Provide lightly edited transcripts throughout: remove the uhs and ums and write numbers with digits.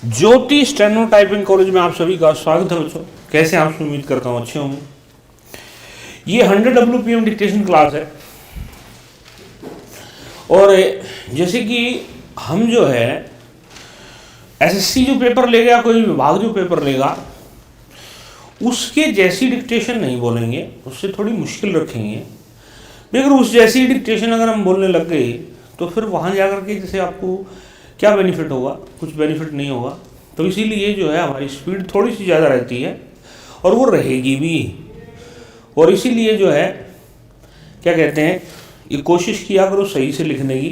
ज्योति steno typing college में आप सभी का स्वागत है बच्चों। कैसे आप उम्मीद करता हूँ अच्छे होंगे। ये 100 WPM डिक्टेशन क्लास है और जैसे कि हम जो है एसएससी जो पेपर लेगा, कोई विभाग जो पेपर लेगा, उसके जैसी डिक्टेशन नहीं बोलेंगे, उससे थोड़ी मुश्किल रखेंगे। लेकिन उस जैसी डिक्टेशन अगर हम बोलने लग गए तो फिर वहाँ जाकर के जैसे आपको क्या बेनिफिट होगा, कुछ बेनिफिट नहीं होगा। तो इसीलिए जो है हमारी स्पीड थोड़ी सी ज़्यादा रहती है और वो रहेगी भी। और इसीलिए जो है क्या कहते हैं, ये कोशिश किया करो सही से लिखने की,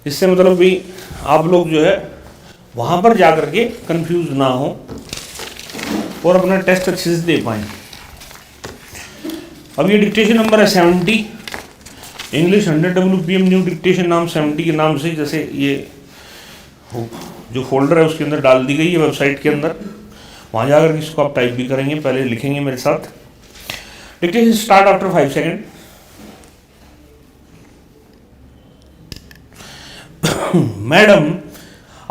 जिससे मतलब भी आप लोग जो है वहाँ पर जा कर के कन्फ्यूज ना हो और अपना टेस्ट अच्छे से दे पाएँ। अब ये डिक्टेशन नंबर है 70, इंग्लिश 100 WPM न्यू डिक्टेशन नाम 70 के नाम से जैसे ये जो फोल्डर है उसके अंदर डाल दी गई है वेबसाइट के अंदर। वहाँ जाकर इसको आप टाइप भी करेंगे, पहले लिखेंगे मेरे साथ। Dictation start after 5 second. Madam,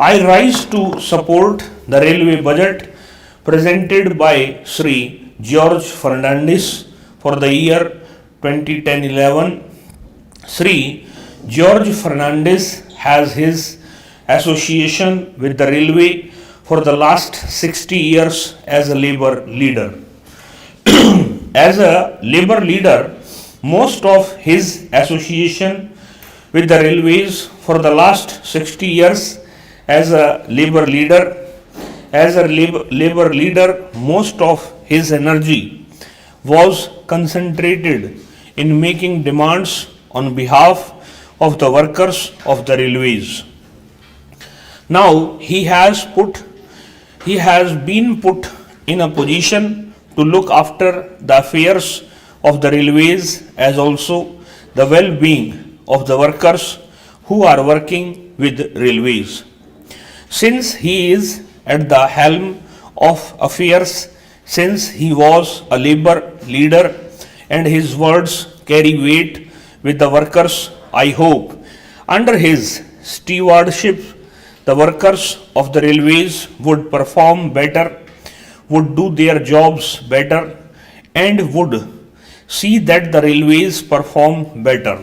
I rise to support the railway budget presented by Sri George Fernandes for the year 2010-11. Sri George Fernandes has his association with the railway for the last 60 years as a labor leader. As a labor leader, most of his association with the railways for the last 60 years as a labor leader, most of his energy was concentrated in making demands on behalf of the workers of the railways. Now he has been put in a position to look after the affairs of the railways as also the well-being of the workers who are working with railways. Since he is at the helm of affairs, since he was a labor leader and his words carry weight with the workers, I hope under his stewardship the workers of the railways would perform better, would do their jobs better, and would see that the railways perform better.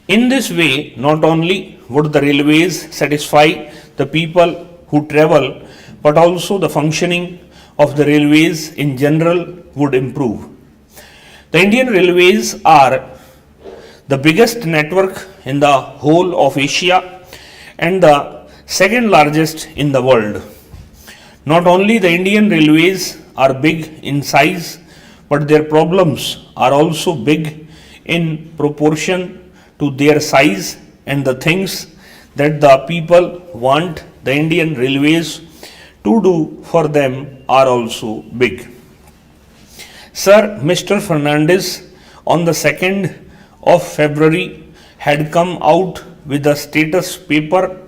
In this way, not only would the railways satisfy the people who travel, but also the functioning of the railways in general would improve. The Indian Railways are the biggest network in the whole of Asia and the second largest in the world. Not only the Indian Railways are big in size, but their problems are also big in proportion to their size, and the things that the people want the Indian Railways to do for them are also big. Sir, Mr. Fernandes on the 2nd of February had come out with a status paper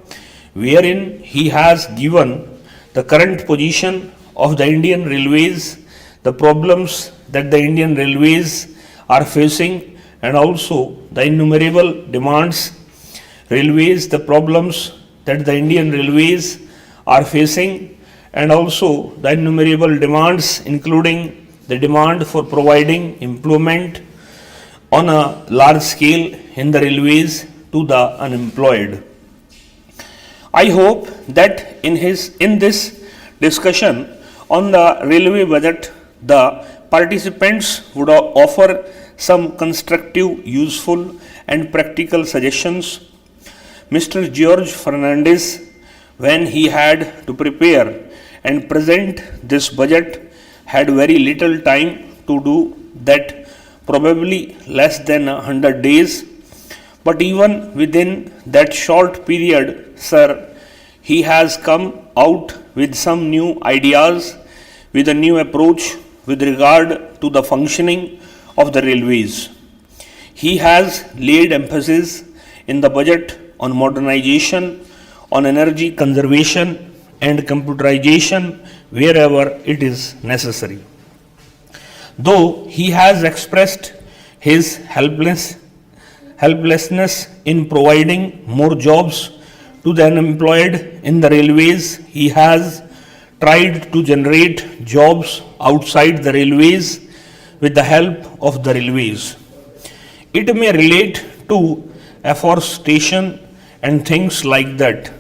wherein he has given the current position of the Indian Railways, the problems that the Indian Railways are facing, and also the innumerable demands the problems that the Indian Railways are facing, and also the innumerable demands including the demand for providing employment on a large scale in the railways to the unemployed. I hope that in this discussion on the railway budget, the participants would offer some constructive, useful and practical suggestions. Mr. George Fernandes, when he had to prepare and present this budget, had very little time to do that, probably less than 100 days. But even within that short period, sir, he has come out with some new ideas, with a new approach with regard to the functioning of the railways. He has laid emphasis in the budget on modernization, on energy conservation and computerization wherever it is necessary. Though he has expressed his helplessness in providing more jobs to the unemployed in the railways. He has tried to generate jobs outside the railways with the help of the railways. It may relate to afforestation and things like that.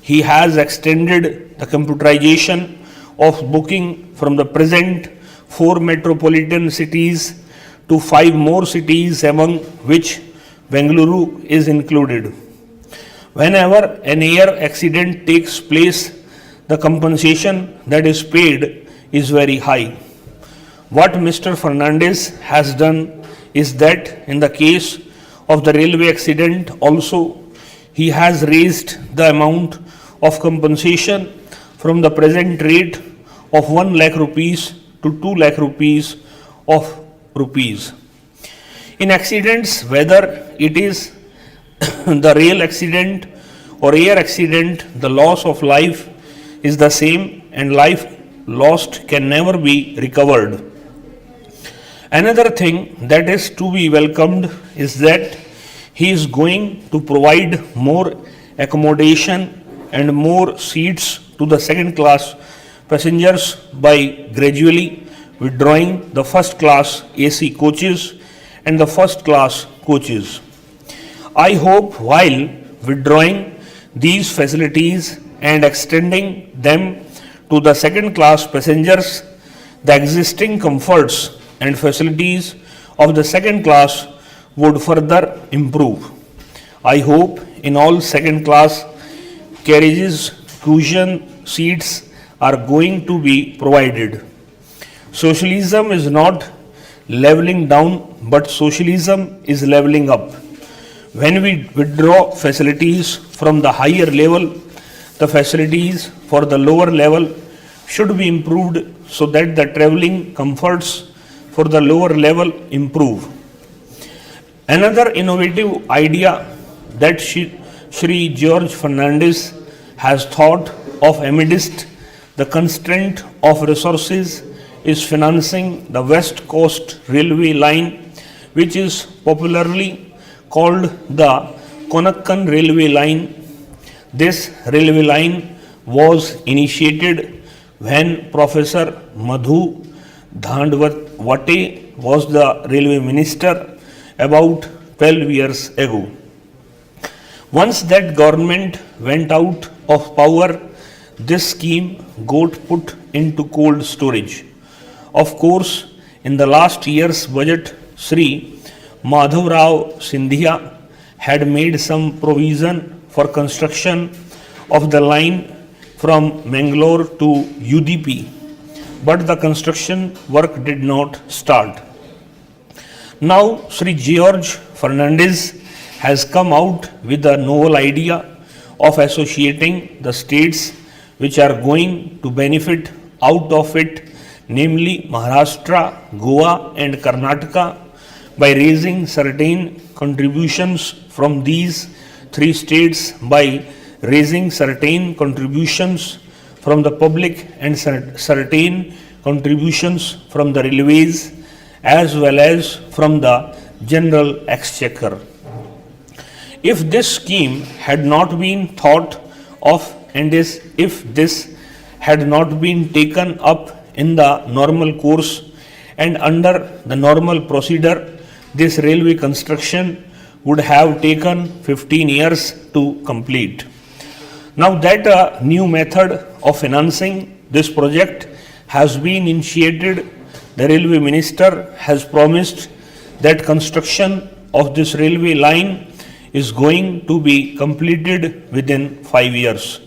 He has extended the computerization of booking from the present 4 metropolitan cities to 5 more cities, among which Bengaluru is included. Whenever an air accident takes place, the compensation that is paid is very high. What Mr. Fernandez has done is that in the case of the railway accident also, he has raised the amount of compensation from the present rate of 1 lakh rupees to 2 lakh rupees of rupees. In accidents, whether it is the rail accident or air accident, the loss of life is the same and life lost can never be recovered. Another thing that is to be welcomed is that he is going to provide more accommodation and more seats to the second class passengers by gradually withdrawing the first class AC coaches and the first class coaches. I hope while withdrawing these facilities and extending them to the second class passengers, the existing comforts and facilities of the second class would further improve. I hope in all second class carriages cushion seats are going to be provided. Socialism is not leveling down, but socialism is leveling up. When we withdraw facilities from the higher level, the facilities for the lower level should be improved so that the traveling comforts for the lower level improve. Another innovative idea that Shri George Fernandez has thought of amidst the constraint of resources is financing the West Coast Railway line, which is popularly called the Konakkan Railway line. This railway line was initiated when Professor Madhu Dhandwate was the railway minister about 12 years ago. Once that government went out of power, this scheme got put into cold storage. Of course, in the last year's budget, Sri Madhav Rao Sindhia had made some provision for construction of the line from Mangalore to UDP, but the construction work did not start. Now, Sri George Fernandez has come out with a novel idea of associating the states which are going to benefit out of it, namely Maharashtra, Goa, and Karnataka, by raising certain contributions from these 3 states by raising certain contributions from the public and certain contributions from the railways as well as from the general exchequer. If this scheme had not been thought of and if this had not been taken up in the normal course and under the normal procedure, this railway construction would have taken 15 years to complete. Now that a new method of financing this project has been initiated, the railway minister has promised that construction of this railway line is going to be completed within 5 years.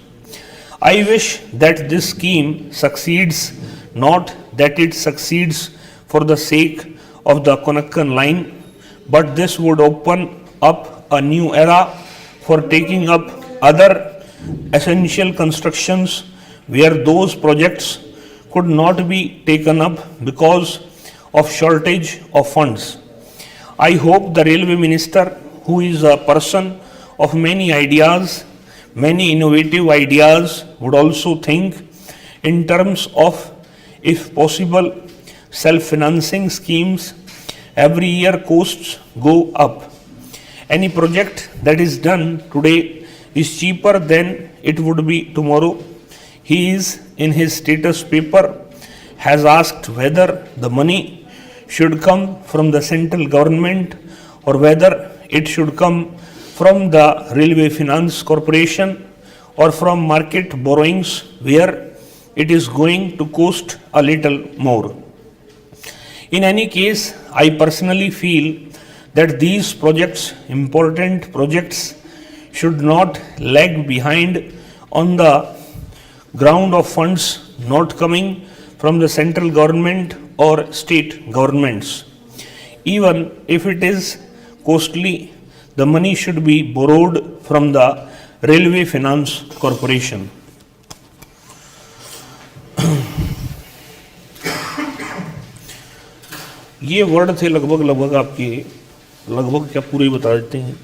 I wish that this scheme succeeds, not that it succeeds for the sake of the Konakkan line, but this would open up a new era for taking up other essential constructions where those projects could not be taken up because of shortage of funds. I hope the railway minister, who is a person of many ideas, many innovative ideas, would also think in terms of, if possible, self-financing schemes. Every year costs go up. Any project that is done today is cheaper than it would be tomorrow. He is in his status paper has asked whether the money should come from the central government or whether it should come from the Railway Finance Corporation or from market borrowings where it is going to cost a little more. In any case, I personally feel that these projects, important projects, should not lag behind on the ground of funds not coming from the central government or state governments. Even if it is costly, the money should be borrowed from the Railway Finance Corporation. ये word थे लगभग आपके, लगभग क्या पूरे ही बता देते हैं।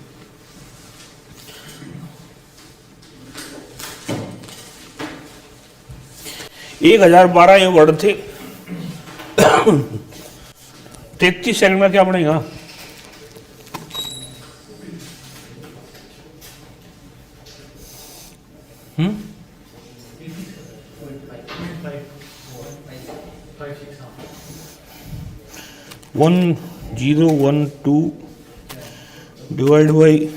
एक 1012 ये वर्ड थे। 33 सेकंड में क्या बनेगा? वन 012 डिवाइड बाई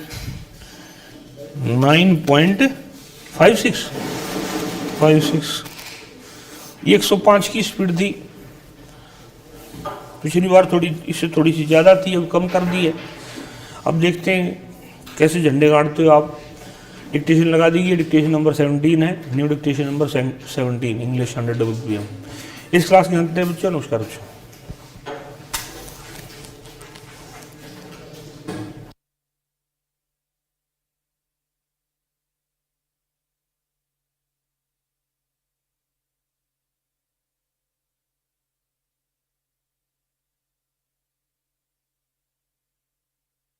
9.56 ये 105 की स्पीड थी। पिछली बार इससे थोड़ी सी ज़्यादा थी, अब कम कर दी है। अब देखते हैं कैसे झंडे गाड़ते हो आप। डिक्टेशन लगा दीजिए। डिक्टेशन नंबर 17 है, new dictation number 17, English 100 WPM। इस क्लास के अंत में बच्चों नमस्कार बच्चों।